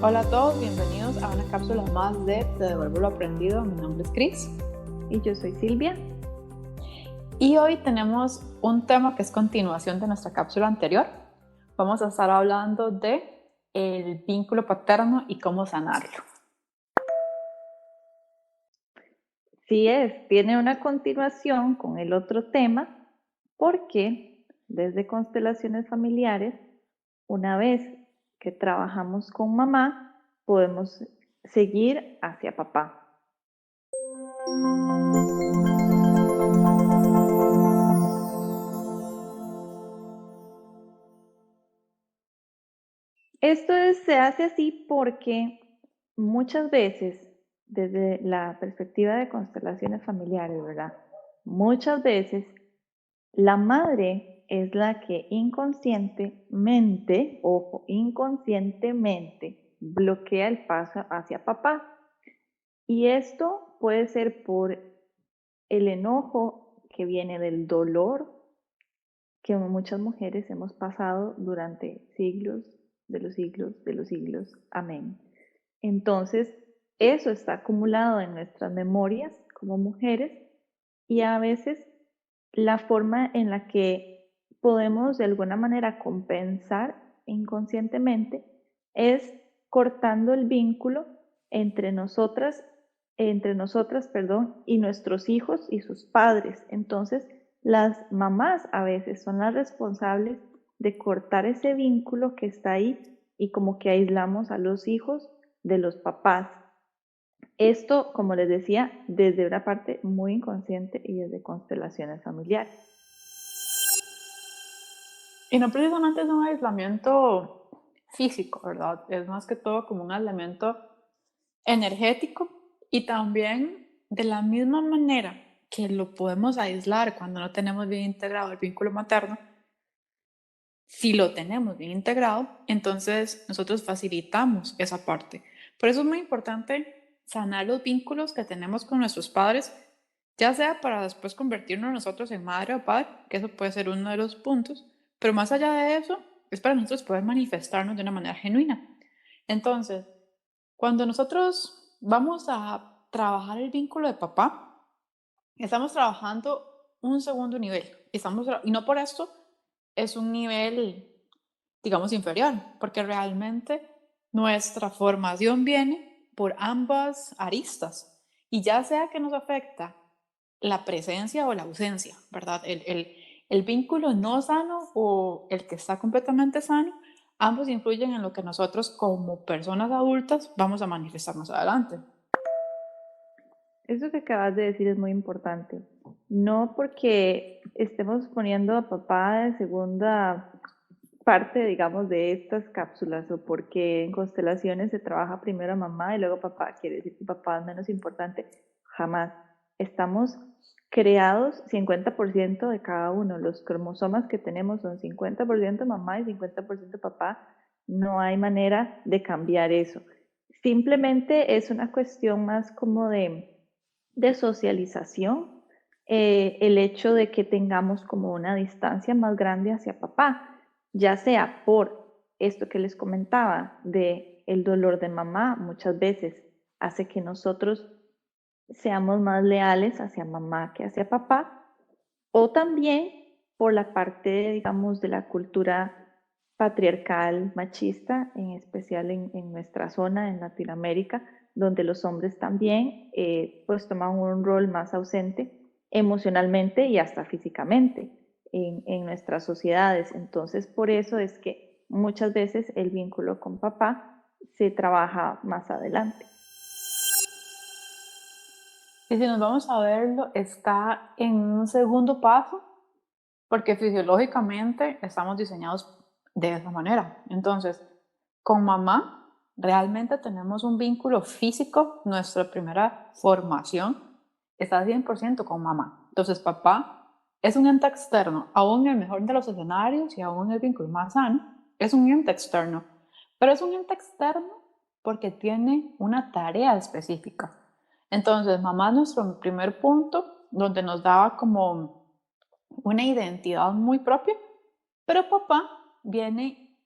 Hola a todos, bienvenidos a una cápsula más de Te devuelvo lo aprendido. Mi nombre es Cris. Y yo soy Silvia. Y hoy tenemos un tema que es continuación de nuestra cápsula anterior. Vamos a estar hablando de el vínculo paterno y cómo sanarlo. Sí tiene una continuación con el otro tema, porque desde constelaciones familiares, una vez que trabajamos con mamá, podemos seguir hacia papá. Esto se hace así porque muchas veces, desde la perspectiva de constelaciones familiares, ¿verdad? Muchas veces la madre es la que inconscientemente, ojo, inconscientemente bloquea el paso hacia papá. Y esto puede ser por el enojo que viene del dolor que muchas mujeres hemos pasado durante siglos de los siglos de los siglos. Amén. Entonces, eso está acumulado en nuestras memorias como mujeres y a veces la forma en la que podemos de alguna manera compensar inconscientemente es cortando el vínculo entre nosotras, perdón, y nuestros hijos y sus padres. Entonces, las mamás a veces son las responsables de cortar ese vínculo que está ahí y como que aislamos a los hijos de los papás. Esto, como les decía, desde una parte muy inconsciente y desde constelaciones familiares. Y no precisamente es un aislamiento físico, ¿verdad? Es más que todo como un aislamiento energético y también de la misma manera que lo podemos aislar cuando no tenemos bien integrado el vínculo materno. Si lo tenemos bien integrado, entonces nosotros facilitamos esa parte. Por eso es muy importante sanar los vínculos que tenemos con nuestros padres, ya sea para después convertirnos nosotros en madre o padre, que eso puede ser uno de los puntos, pero más allá de eso, es para nosotros poder manifestarnos de una manera genuina. Entonces, cuando nosotros vamos a trabajar el vínculo de papá, estamos trabajando un segundo nivel. Y no por esto es un nivel, digamos, inferior, porque realmente nuestra formación viene por ambas aristas. Y ya sea que nos afecta la presencia o la ausencia, ¿verdad? El vínculo no sano o el que está completamente sano, ambos influyen en lo que nosotros como personas adultas vamos a manifestar más adelante. Eso que acabas de decir es muy importante. No porque estemos poniendo a papá de segunda parte, digamos, de estas cápsulas o porque en constelaciones se trabaja primero a mamá y luego papá, quiere decir que papá es menos importante. Jamás. Estamos creados 50% de cada uno. Los cromosomas que tenemos son 50% mamá y 50% papá. No hay manera de cambiar eso. Simplemente es una cuestión más como de socialización, el hecho de que tengamos como una distancia más grande hacia papá, ya sea por esto que les comentaba de el dolor de mamá, muchas veces hace que nosotros seamos más leales hacia mamá que hacia papá, o también por la parte, digamos, de la cultura patriarcal machista, en especial en nuestra zona, en Latinoamérica, donde los hombres también pues toman un rol más ausente emocionalmente y hasta físicamente en nuestras sociedades. Entonces, por eso es que muchas veces el vínculo con papá se trabaja más adelante. Y si nos vamos a verlo, está en un segundo paso, porque fisiológicamente estamos diseñados de esa manera. Entonces, con mamá realmente tenemos un vínculo físico, nuestra primera formación está 100% con mamá. Entonces, papá es un ente externo, aún en el mejor de los escenarios y aún en el vínculo más sano, es un ente externo. Pero es un ente externo porque tiene una tarea específica. Entonces, mamá es nuestro primer punto donde nos daba como una identidad muy propia, pero papá viene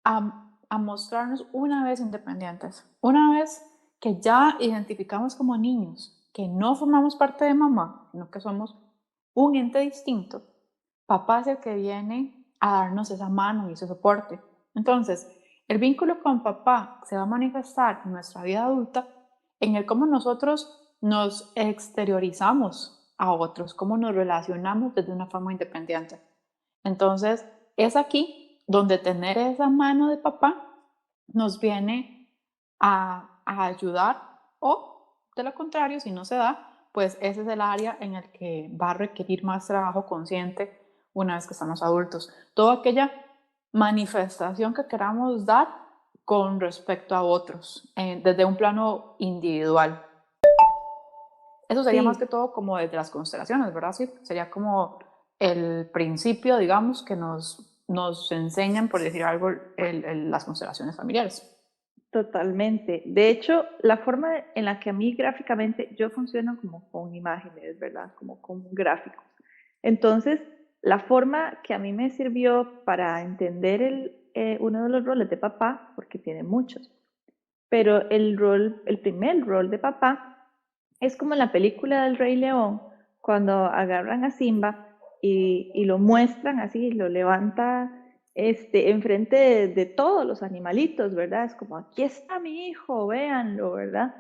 a a mostrarnos una vez independientes, una vez que ya identificamos como niños, que no formamos parte de mamá, sino que somos un ente distinto, papá es el que viene a darnos esa mano y ese soporte. Entonces, el vínculo con papá se va a manifestar en nuestra vida adulta en el cómo nosotros nos exteriorizamos a otros, cómo nos relacionamos desde una forma independiente. Entonces, es aquí donde tener esa mano de papá nos viene a ayudar, o de lo contrario, si no se da, pues ese es el área en el que va a requerir más trabajo consciente una vez que estamos adultos. Toda aquella manifestación que queramos dar con respecto a otros, desde un plano individual. Eso sería más que Sí, todo como desde las constelaciones, ¿verdad? Sí, sería como el principio, digamos, que nos enseñan, por decir algo, las constelaciones familiares. totalmente. De hecho, la forma en la que a mí gráficamente yo funciono como con imágenes, ¿verdad? Como con gráficos. Entonces, la forma que a mí me sirvió para entender uno de los roles de papá, porque tiene muchos, pero el primer rol de papá es como en la película del Rey León, cuando agarran a Simba y lo muestran así, lo levanta enfrente de todos los animalitos, ¿verdad? Es como, aquí está mi hijo, véanlo, ¿verdad?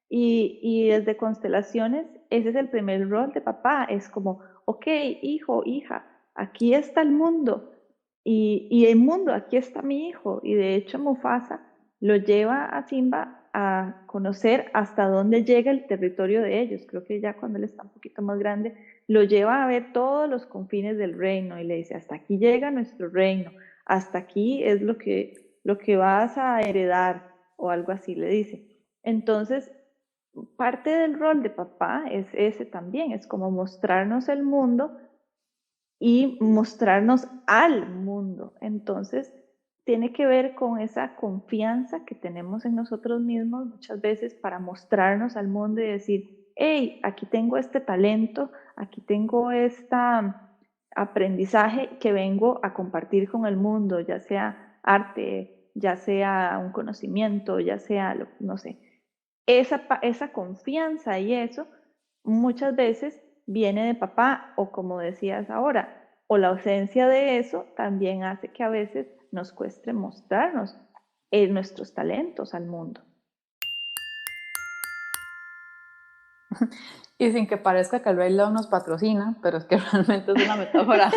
Y desde constelaciones, ese es el primer rol de papá, es como, ok, hijo, hija, aquí está el mundo, y el mundo, aquí está mi hijo, y de hecho Mufasa lo lleva a Simba a conocer hasta dónde llega el territorio de ellos. Creo que ya cuando él está un poquito más grande, lo lleva a ver todos los confines del reino y le dice, hasta aquí llega nuestro reino, hasta aquí es lo que vas a heredar o algo así, le dice. Entonces, parte del rol de papá es ese también, es como mostrarnos el mundo y mostrarnos al mundo. Entonces, tiene que ver con esa confianza que tenemos en nosotros mismos muchas veces para mostrarnos al mundo y decir, hey, aquí tengo este talento, aquí tengo este aprendizaje que vengo a compartir con el mundo, ya sea arte, ya sea un conocimiento, ya sea, no sé, esa confianza y eso muchas veces viene de papá o como decías ahora, o la ausencia de eso también hace que a veces nos cueste mostrarnos nuestros talentos al mundo. Y sin que parezca que el Rey León nos patrocina, pero es que realmente es una metáfora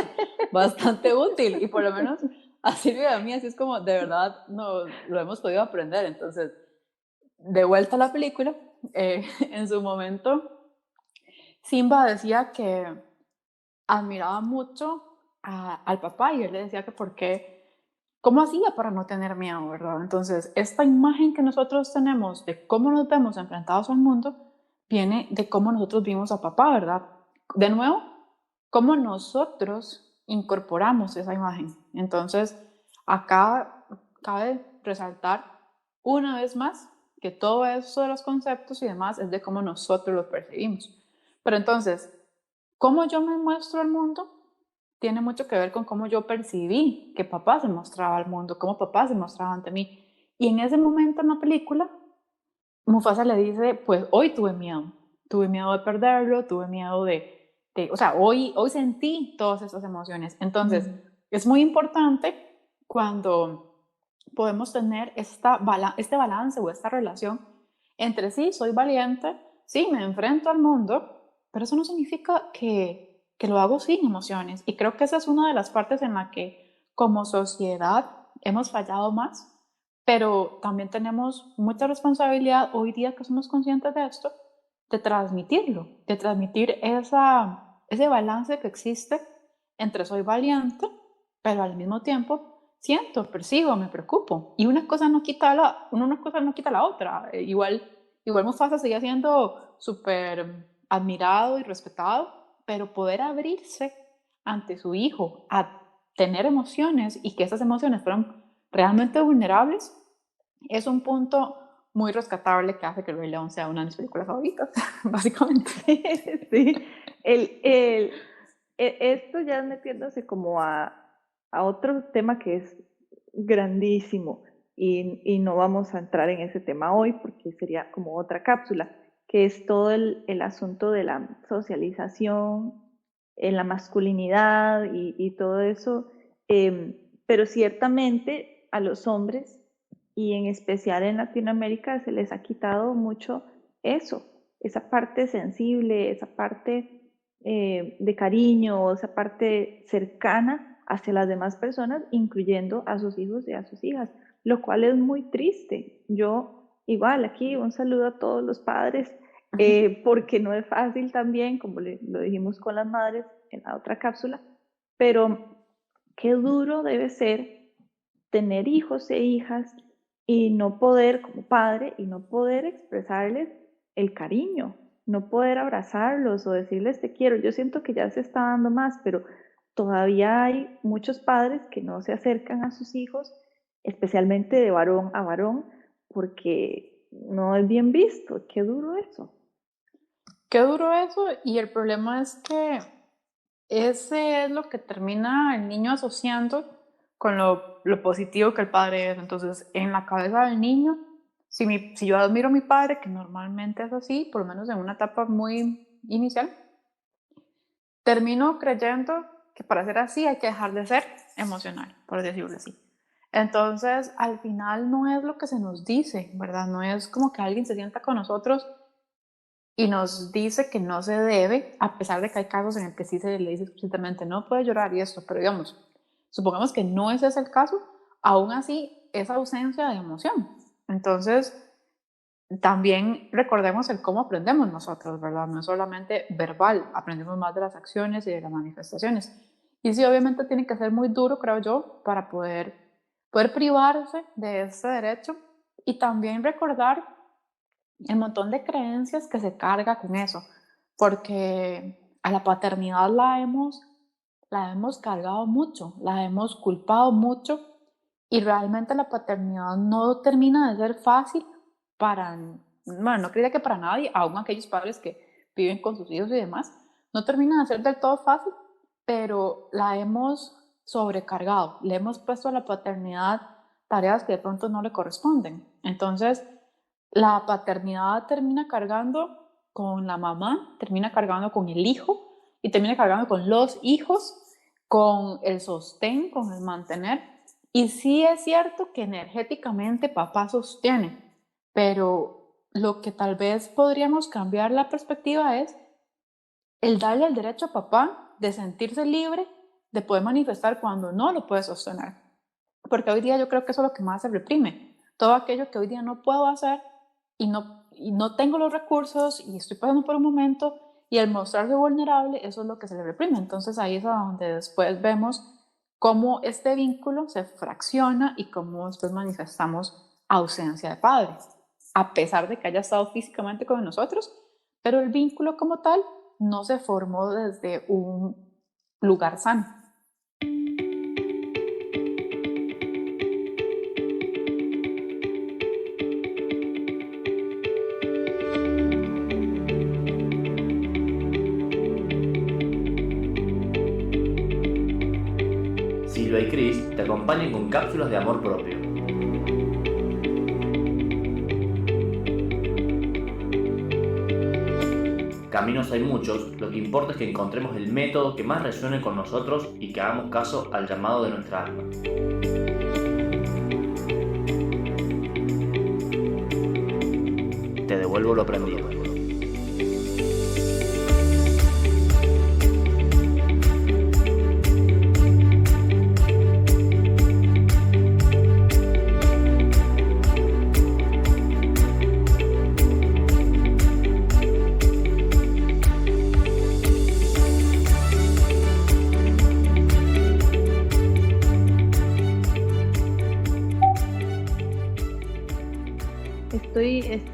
bastante útil y por lo menos a Silvia y a mí así es como de verdad no, lo hemos podido aprender. Entonces, de vuelta a la película, en su momento Simba decía que admiraba mucho al papá y él le decía que por qué, cómo hacía para no tener miedo, ¿verdad? Entonces, esta imagen que nosotros tenemos de cómo nos vemos enfrentados al mundo viene de cómo nosotros vimos a papá, ¿verdad? De nuevo, cómo nosotros incorporamos esa imagen. Entonces, acá cabe resaltar una vez más que todo eso de los conceptos y demás es de cómo nosotros los percibimos. Pero entonces, cómo yo me muestro al mundo tiene mucho que ver con cómo yo percibí que papá se mostraba al mundo, cómo papá se mostraba ante mí. Y en ese momento en la película, Mufasa le dice, pues hoy tuve miedo de perderlo, tuve miedo o sea, hoy sentí todas esas emociones. Entonces, Mm. es muy importante cuando podemos tener este balance o esta relación entre sí, soy valiente, sí, me enfrento al mundo, pero eso no significa que lo hago sin emociones. Y creo que esa es una de las partes en la que como sociedad hemos fallado más, pero también tenemos mucha responsabilidad hoy día que somos conscientes de esto, de transmitirlo, de transmitir ese balance que existe entre soy valiente, pero al mismo tiempo siento, percibo, me preocupo. Y una cosa no quita la otra. Igual Mufasa sigue siendo súper admirado y respetado, pero poder abrirse ante su hijo a tener emociones y que esas emociones fueron realmente vulnerables, es un punto muy rescatable que hace que El Rey León sea una de mis películas favoritas, básicamente. Sí, esto ya metiéndose como a otro tema que es grandísimo, y no vamos a entrar en ese tema hoy porque sería como otra cápsula, que es todo el asunto de la socialización, en la masculinidad y todo eso. Pero ciertamente a los hombres, y en especial en Latinoamérica, se les ha quitado mucho eso, esa parte sensible, esa parte de cariño, esa parte cercana hacia las demás personas, incluyendo a sus hijos y a sus hijas, lo cual es muy triste. Yo, igual, aquí un saludo a todos los padres, porque no es fácil también, como lo dijimos con las madres en la otra cápsula, pero qué duro debe ser tener hijos e hijas y no poder, como padre, y no poder expresarles el cariño, no poder abrazarlos o decirles te quiero. Yo siento que ya se está dando más, pero todavía hay muchos padres que no se acercan a sus hijos, especialmente de varón a varón, porque no es bien visto. Qué duro eso. Qué duro eso, y el problema es que ese es lo que termina el niño asociando con lo positivo que el padre es. Entonces, en la cabeza del niño, si yo admiro a mi padre, que normalmente es así, por lo menos en una etapa muy inicial, termino creyendo que para ser así hay que dejar de ser emocional, por decirlo así. Entonces, al final no es lo que se nos dice, ¿verdad? No es como que alguien se sienta con nosotros y nos dice que no se debe, a pesar de que hay casos en el que sí se le dice explícitamente no puede llorar y esto, pero digamos, supongamos que no ese es el caso, aún así es ausencia de emoción. Entonces, también recordemos el cómo aprendemos nosotros, ¿verdad? No es solamente verbal, aprendemos más de las acciones y de las manifestaciones. Y sí, obviamente tiene que ser muy duro, creo yo, para poder privarse de ese derecho y también recordar el montón de creencias que se carga con eso, porque a la paternidad la hemos cargado mucho, la hemos culpado mucho y realmente la paternidad no termina de ser fácil para, bueno, no creía que para nadie, aún aquellos padres que viven con sus hijos y demás, no termina de ser del todo fácil, pero la hemos sobrecargado, le hemos puesto a la paternidad tareas que de pronto no le corresponden. Entonces, la paternidad termina cargando con la mamá, termina cargando con el hijo y termina cargando con los hijos, con el sostén, con el mantener. Y sí es cierto que energéticamente papá sostiene, pero lo que tal vez podríamos cambiar la perspectiva es el darle el derecho a papá de sentirse libre, de poder manifestar cuando no lo puede sostener. Porque hoy día yo creo que eso es lo que más se reprime. Todo aquello que hoy día no puedo hacer y no tengo los recursos y estoy pasando por un momento y el mostrarse vulnerable, eso es lo que se le reprime. Entonces ahí es donde después vemos cómo este vínculo se fracciona y cómo después manifestamos ausencia de padre, a pesar de que haya estado físicamente con nosotros, pero el vínculo como tal no se formó desde un lugar sano. Silvia y Chris te acompañan con cápsulas de amor propio. Caminos hay muchos, lo que importa es que encontremos el método que más resuene con nosotros y que hagamos caso al llamado de nuestra alma. Te devuelvo lo aprendido.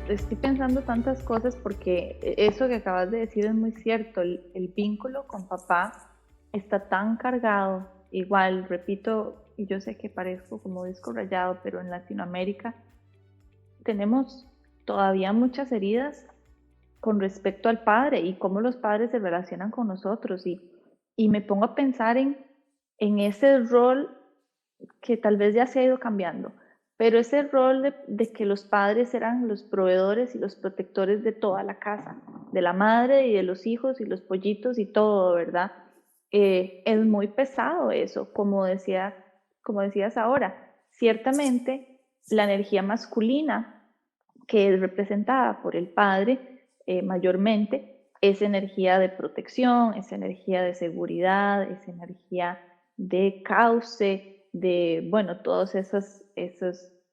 Estoy pensando tantas cosas porque eso que acabas de decir es muy cierto. El vínculo con papá está tan cargado. Igual, repito, y yo sé que parezco como disco rayado, pero en Latinoamérica tenemos todavía muchas heridas con respecto al padre y cómo los padres se relacionan con nosotros. Y me pongo a pensar en ese rol que tal vez ya se ha ido cambiando, pero ese rol de que los padres eran los proveedores y los protectores de toda la casa, de la madre y de los hijos y los pollitos y todo, ¿verdad? Es muy pesado eso, como decías ahora. Ciertamente, la energía masculina que es representada por el padre mayormente es energía de protección, es energía de seguridad, es energía de cauce, de, bueno, todos esos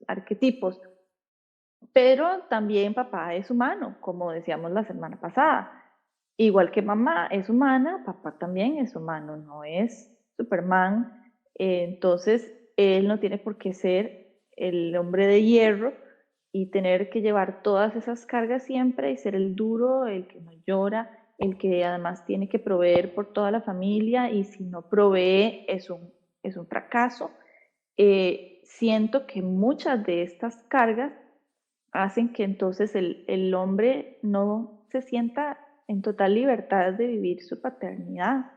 arquetipos. Pero también papá es humano, como decíamos la semana pasada. Igual que mamá es humana, papá también es humano, no es Superman. Entonces, él no tiene por qué ser el hombre de hierro y tener que llevar todas esas cargas siempre y ser el duro, el que no llora, el que además tiene que proveer por toda la familia y si no provee es un fracaso. Siento que muchas de estas cargas hacen que entonces el hombre no se sienta en total libertad de vivir su paternidad.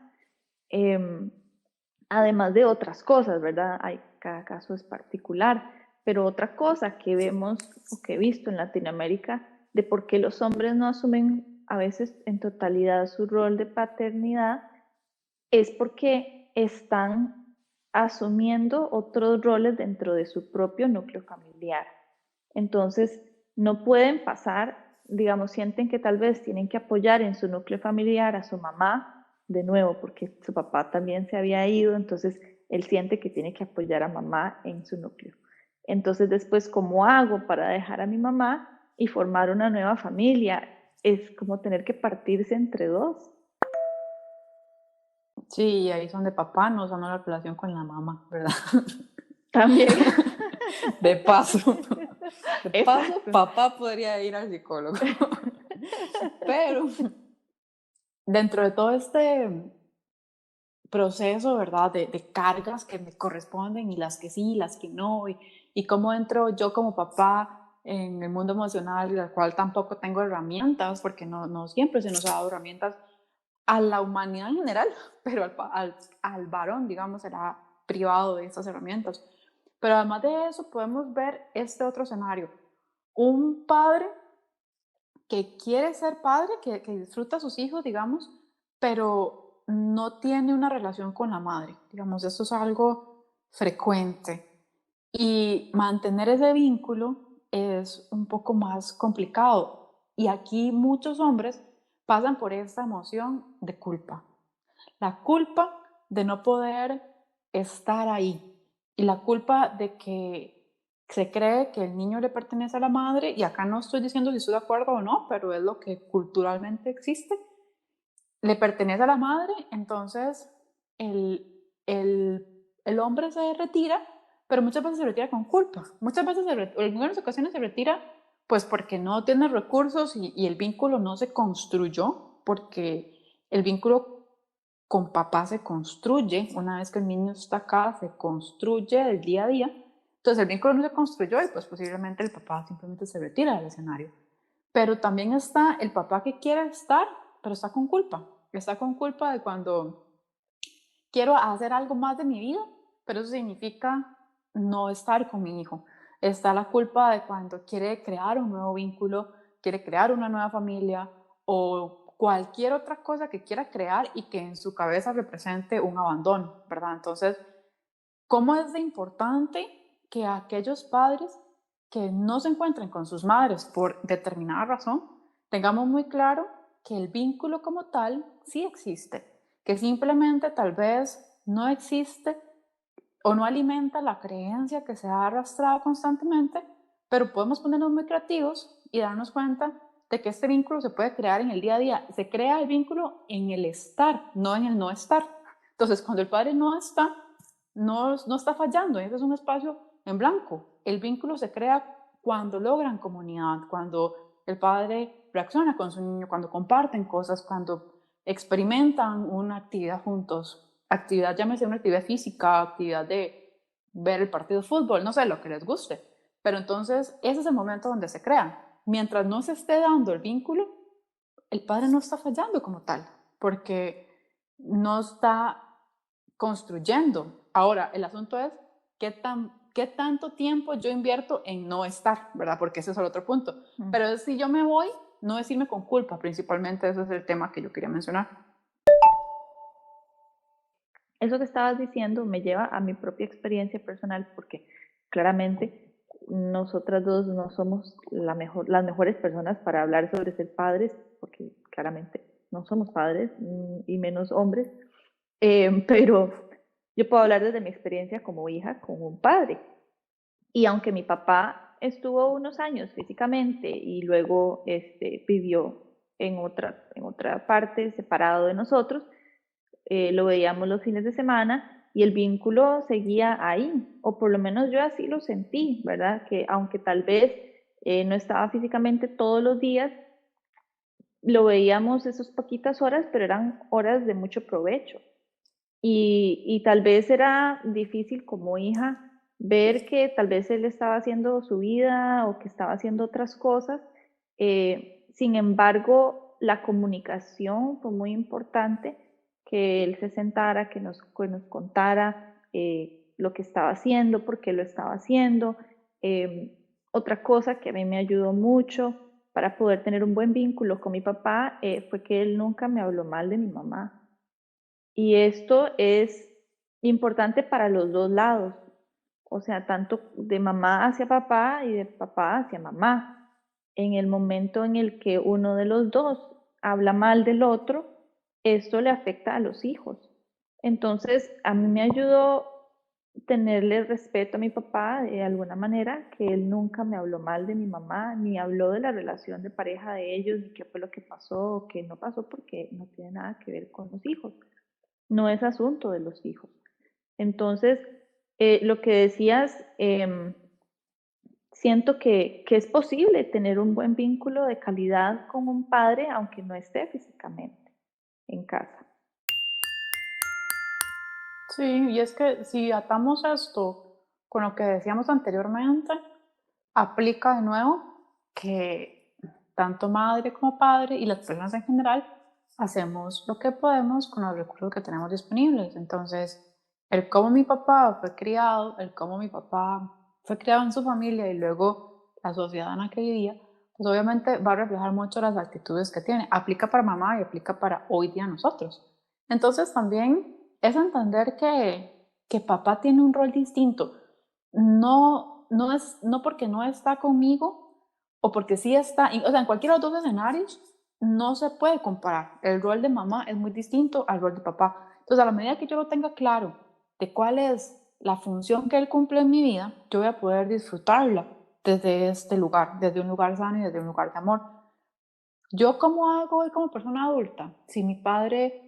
Eh, Además de otras cosas, ¿verdad? Hay, cada caso es particular, pero otra cosa que vemos o que he visto en Latinoamérica de por qué los hombres no asumen a veces en totalidad su rol de paternidad es porque están asumiendo otros roles dentro de su propio núcleo familiar. Entonces, no pueden pasar, digamos, sienten que tal vez tienen que apoyar en su núcleo familiar a su mamá, de nuevo, porque su papá también se había ido, entonces él siente que tiene que apoyar a mamá en su núcleo. Entonces, después, ¿cómo hago para dejar a mi mamá y formar una nueva familia? Es como tener que partirse entre dos. Sí, ahí es donde papá no sanó la relación con la mamá, ¿verdad? También. De paso, de paso, Exacto. papá podría ir al psicólogo. Pero dentro de todo este proceso, ¿verdad? De cargas que me corresponden y las que sí, las que no, y cómo entro yo como papá en el mundo emocional, del cual tampoco tengo herramientas, porque no siempre se nos ha dado herramientas a la humanidad en general, pero al varón, digamos, será privado de esas herramientas. Pero además de eso, podemos ver este otro escenario. Un padre que quiere ser padre, que disfruta a sus hijos, digamos, pero no tiene una relación con la madre. Digamos, esto es algo frecuente. Y mantener ese vínculo es un poco más complicado. Y aquí muchos hombres pasan por esta emoción de culpa. La culpa de no poder estar ahí y la culpa de que se cree que el niño le pertenece a la madre, y acá no estoy diciendo si estoy de acuerdo o no, pero es lo que culturalmente existe, le pertenece a la madre, entonces el, el, el hombre se retira, pero muchas veces se retira con culpa. Muchas veces, en algunas ocasiones se retira pues porque no tiene recursos y el vínculo no se construyó, porque el vínculo con papá se construye, una vez que el niño está acá, se construye del día a día. Entonces el vínculo no se construyó y pues posiblemente el papá simplemente se retira del escenario. Pero también está el papá que quiere estar, pero está con culpa. Está con culpa de cuando quiero hacer algo más de mi vida, pero eso significa no estar con mi hijo. Está la culpa de cuando quiere crear un nuevo vínculo, quiere crear una nueva familia o cualquier otra cosa que quiera crear y que en su cabeza represente un abandono, ¿verdad? Entonces, ¿cómo es de importante que aquellos padres que no se encuentren con sus madres por determinada razón, tengamos muy claro que el vínculo como tal sí existe, que simplemente tal vez no existe o no alimenta la creencia que se ha arrastrado constantemente, pero podemos ponernos muy creativos y darnos cuenta de que este vínculo se puede crear en el día a día. Se crea el vínculo en el estar, no en el no estar. Entonces, cuando el padre no está, no está fallando, ese es un espacio en blanco. El vínculo se crea cuando logran comunidad, cuando el padre reacciona con su niño, cuando comparten cosas, cuando experimentan una actividad juntos. Actividad, llámese una actividad física, actividad de ver el partido de fútbol, no sé, lo que les guste. Pero entonces ese es el momento donde se crea. Mientras no se esté dando el vínculo, el padre no está fallando como tal, porque no está construyendo. Ahora, el asunto es qué qué tanto tiempo yo invierto en no estar, ¿verdad? Porque ese es el otro punto. Mm. Pero si yo me voy, no es irme con culpa, principalmente ese es el tema que yo quería mencionar. Eso que estabas diciendo me lleva a mi propia experiencia personal porque claramente nosotras dos no somos las mejores personas para hablar sobre ser padres, porque claramente no somos padres y menos hombres, pero yo puedo hablar desde mi experiencia como hija con un padre. Y aunque mi papá estuvo unos años físicamente y luego vivió en otra parte separado de nosotros, lo veíamos los fines de semana y el vínculo seguía ahí, o por lo menos yo así lo sentí, ¿verdad? Que aunque tal vez no estaba físicamente todos los días, lo veíamos esas poquitas horas, pero eran horas de mucho provecho. Y tal vez era difícil como hija ver que tal vez él estaba haciendo su vida o que estaba haciendo otras cosas. Sin embargo, la comunicación fue muy importante, que él se sentara, que nos contara lo que estaba haciendo, por qué lo estaba haciendo. Otra cosa que a mí me ayudó mucho para poder tener un buen vínculo con mi papá fue que él nunca me habló mal de mi mamá. Y esto es importante para los dos lados, o sea, tanto de mamá hacia papá y de papá hacia mamá. En el momento en el que uno de los dos habla mal del otro, esto le afecta a los hijos. Entonces, a mí me ayudó tenerle respeto a mi papá de alguna manera, que él nunca me habló mal de mi mamá, ni habló de la relación de pareja de ellos, ni qué fue lo que pasó o qué no pasó, porque no tiene nada que ver con los hijos, no es asunto de los hijos. Entonces, lo que decías, siento que es posible tener un buen vínculo de calidad con un padre, aunque no esté físicamente en casa. Sí, y es que si atamos esto con lo que decíamos anteriormente, aplica de nuevo que tanto madre como padre y las personas en general hacemos lo que podemos con los recursos que tenemos disponibles. Entonces, el cómo mi papá fue criado, el cómo mi papá fue criado en su familia y luego la sociedad en la que vivía, pues obviamente va a reflejar mucho las actitudes que tiene. Aplica para mamá y aplica para hoy día nosotros. Entonces también es entender que papá tiene un rol distinto. No porque no está conmigo o porque sí está, o sea, en cualquiera de los dos escenarios no se puede comparar. El rol de mamá es muy distinto al rol de papá. Entonces, a la medida que yo lo tenga claro de cuál es la función que él cumple en mi vida, yo voy a poder disfrutarla desde este lugar, desde un lugar sano y desde un lugar de amor. ¿Yo cómo hago hoy como persona adulta? Si mi padre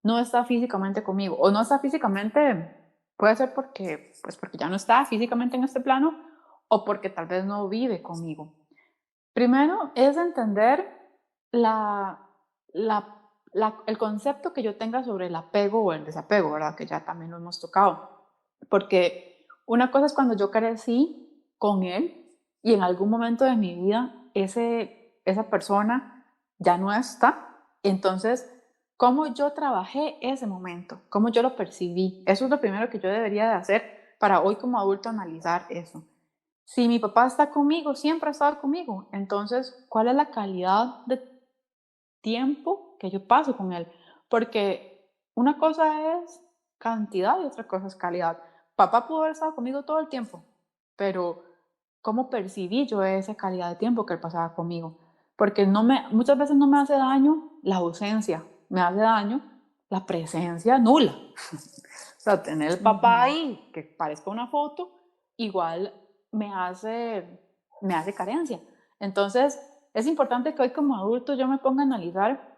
no está físicamente conmigo, o no está físicamente, puede ser porque ya no está físicamente en este plano, o porque tal vez no vive conmigo. Primero es entender la, el concepto que yo tenga sobre el apego o el desapego, ¿verdad? Que ya también lo hemos tocado. Porque una cosa es cuando yo crecí con él y en algún momento de mi vida esa persona ya no está. Entonces, ¿cómo yo trabajé ese momento? ¿Cómo yo lo percibí? Eso es lo primero que yo debería de hacer para hoy como adulto analizar eso. Si mi papá está conmigo, siempre ha estado conmigo, entonces, ¿cuál es la calidad de tiempo que yo paso con él? Porque una cosa es cantidad y otra cosa es calidad. Papá pudo haber estado conmigo todo el tiempo, pero ¿cómo percibí yo esa calidad de tiempo que él pasaba conmigo? Porque muchas veces no me hace daño la ausencia, me hace daño la presencia nula. O sea, tener el papá ahí, que parezca una foto, igual me hace carencia. Entonces, es importante que hoy como adulto yo me ponga a analizar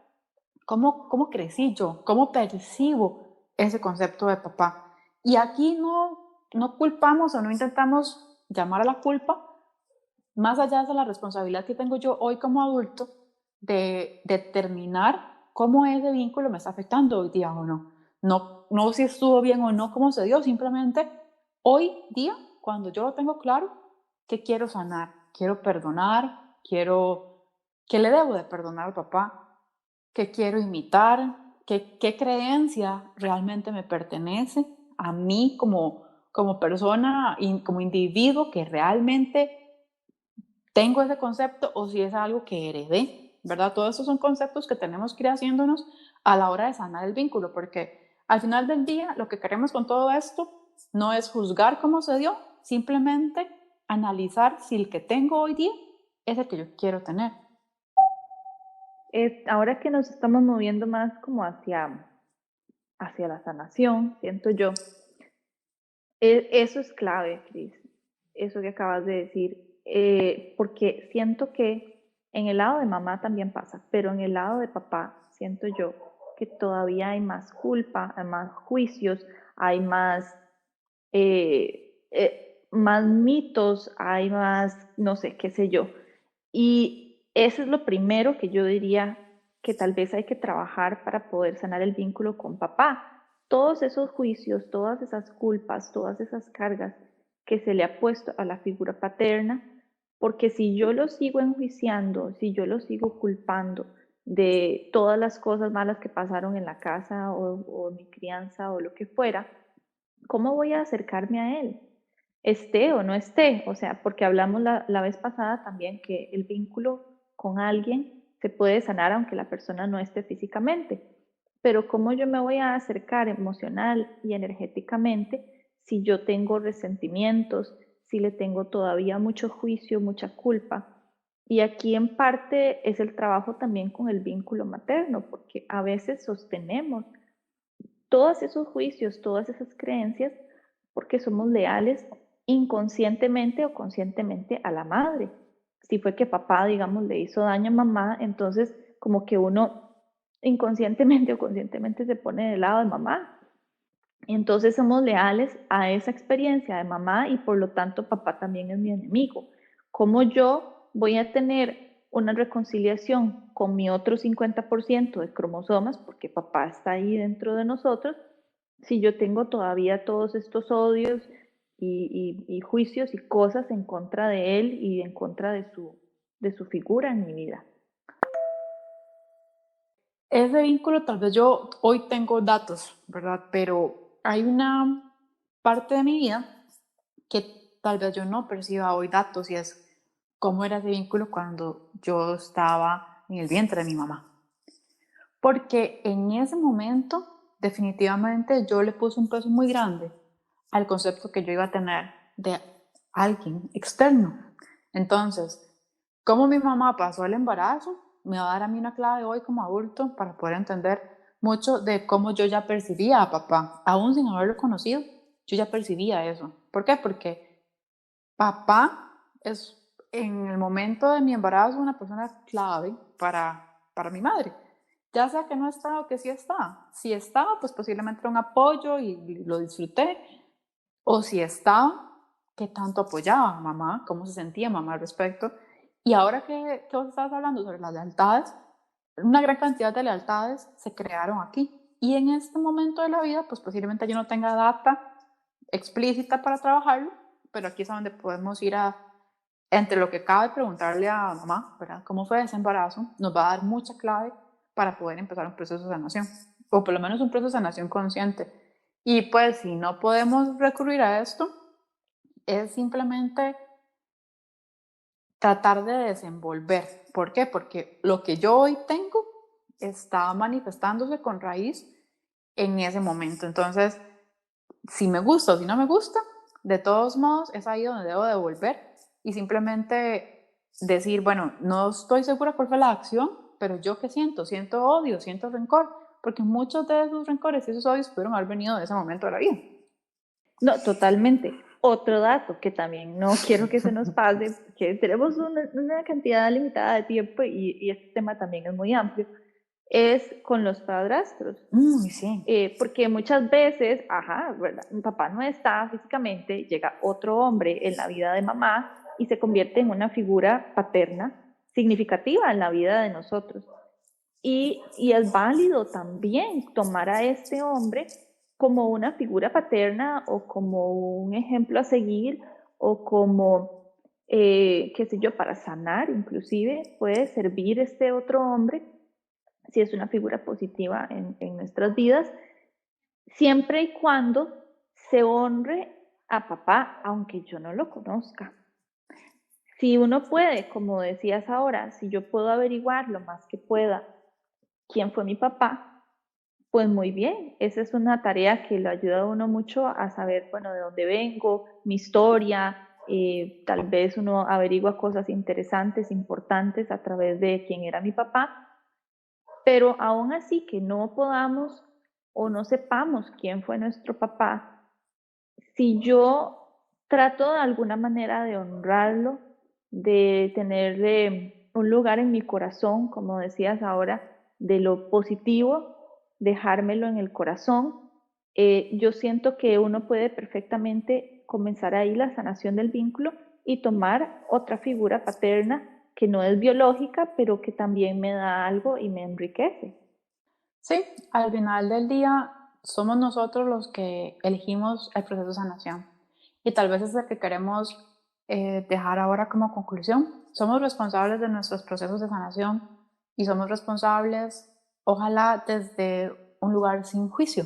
cómo crecí yo, cómo percibo ese concepto de papá. Y aquí no culpamos o no intentamos llamar a la culpa, más allá de la responsabilidad que tengo yo hoy como adulto de determinar cómo ese vínculo me está afectando hoy día o no. No si estuvo bien o no, cómo se dio, simplemente hoy día, cuando yo lo tengo claro, que quiero sanar, quiero perdonar, que le debo de perdonar al papá, que quiero imitar, qué creencia realmente me pertenece a mí como persona, como individuo que realmente tengo ese concepto o si es algo que heredé, ¿verdad? Todos esos son conceptos que tenemos que ir haciéndonos a la hora de sanar el vínculo, porque al final del día lo que queremos con todo esto no es juzgar cómo se dio, simplemente analizar si el que tengo hoy día es el que yo quiero tener. Ahora que nos estamos moviendo más como hacia la sanación, siento yo, eso es clave, Cris, eso que acabas de decir, porque siento que en el lado de mamá también pasa, pero en el lado de papá siento yo que todavía hay más culpa, hay más juicios, hay más mitos, hay más, no sé, qué sé yo. Y eso es lo primero que yo diría que tal vez hay que trabajar para poder sanar el vínculo con papá. Todos esos juicios, todas esas culpas, todas esas cargas que se le ha puesto a la figura paterna, porque si yo lo sigo enjuiciando, si yo lo sigo culpando de todas las cosas malas que pasaron en la casa o mi crianza o lo que fuera, ¿cómo voy a acercarme a él? Esté o no esté, o sea, porque hablamos la vez pasada también que el vínculo con alguien se puede sanar aunque la persona no esté físicamente, pero ¿cómo yo me voy a acercar emocional y energéticamente si yo tengo resentimientos, si le tengo todavía mucho juicio, mucha culpa? Y aquí en parte es el trabajo también con el vínculo materno, porque a veces sostenemos todos esos juicios, todas esas creencias, porque somos leales inconscientemente o conscientemente a la madre. Si fue que papá, digamos, le hizo daño a mamá, entonces como que uno inconscientemente o conscientemente se pone del lado de mamá. Entonces somos leales a esa experiencia de mamá y por lo tanto papá también es mi enemigo. ¿Cómo yo voy a tener una reconciliación con mi otro 50% de cromosomas, porque papá está ahí dentro de nosotros, si yo tengo todavía todos estos odios y juicios y cosas en contra de él y en contra de su figura en mi vida? Ese vínculo, tal vez yo hoy tengo datos, ¿verdad? Pero hay una parte de mi vida que tal vez yo no perciba hoy datos y es cómo era ese vínculo cuando yo estaba en el vientre de mi mamá. Porque en ese momento, definitivamente, yo le puse un peso muy grande al concepto que yo iba a tener de alguien externo. Entonces, cómo mi mamá pasó el embarazo, me va a dar a mí una clave hoy como adulto para poder entender mucho de cómo yo ya percibía a papá, aún sin haberlo conocido, yo ya percibía eso. ¿Por qué? Porque papá es en el momento de mi embarazo una persona clave para mi madre. Ya sea que no está o que sí está. Si estaba, pues posiblemente era un apoyo y lo disfruté. O si estaba, qué tanto apoyaba a mamá, cómo se sentía mamá al respecto. Y ahora que vos estabas hablando sobre las lealtades, una gran cantidad de lealtades se crearon aquí. Y en este momento de la vida, pues posiblemente yo no tenga data explícita para trabajarlo, pero aquí es donde podemos ir entre lo que cabe preguntarle a mamá, ¿verdad? ¿Cómo fue ese embarazo? Nos va a dar mucha clave para poder empezar un proceso de sanación, o por lo menos un proceso de sanación consciente. Y pues si no podemos recurrir a esto, es simplemente tratar de desenvolver. ¿Por qué? Porque lo que yo hoy tengo está manifestándose con raíz en ese momento. Entonces, si me gusta o si no me gusta, de todos modos es ahí donde debo devolver y simplemente decir, bueno, no estoy segura cuál fue la acción, pero yo qué siento, siento odio, siento rencor, porque muchos de esos rencores y esos odios pudieron haber venido de ese momento de la vida. No, totalmente. Otro dato que también no quiero que se nos pase, que tenemos una cantidad limitada de tiempo y este tema también es muy amplio, es con los padrastros. Sí. Porque muchas veces, ¿verdad? Mi papá no está físicamente, llega otro hombre en la vida de mamá y se convierte en una figura paterna significativa en la vida de nosotros. Y es válido también tomar a este hombre como una figura paterna o como un ejemplo a seguir o como, qué sé yo, para sanar inclusive puede servir este otro hombre si es una figura positiva en nuestras vidas, siempre y cuando se honre a papá, aunque yo no lo conozca. Si uno puede, como decías ahora, si yo puedo averiguar lo más que pueda quién fue mi papá, pues muy bien, esa es una tarea que le ayuda a uno mucho a saber, bueno, de dónde vengo, mi historia, tal vez uno averigua cosas interesantes, importantes a través de quién era mi papá, pero aún así que no podamos o no sepamos quién fue nuestro papá, si yo trato de alguna manera de honrarlo, de tenerle un lugar en mi corazón, como decías ahora, de lo positivo, dejármelo en el corazón, yo siento que uno puede perfectamente comenzar ahí la sanación del vínculo y tomar otra figura paterna que no es biológica, pero que también me da algo y me enriquece. Sí, al final del día somos nosotros los que elegimos el proceso de sanación y tal vez es el que queremos dejar ahora como conclusión. Somos responsables de nuestros procesos de sanación y somos responsables, ojalá desde un lugar sin juicio.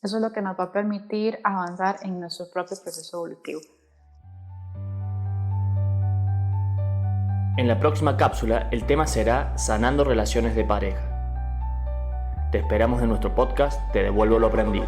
Eso es lo que nos va a permitir avanzar en nuestro propio proceso evolutivo. En la próxima cápsula el tema será sanando relaciones de pareja. Te esperamos en nuestro podcast Te devuelvo lo aprendido.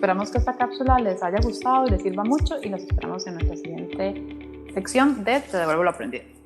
Esperamos que esta cápsula les haya gustado y les sirva mucho y los esperamos en nuestra siguiente sección de Te devuelvo lo aprendido.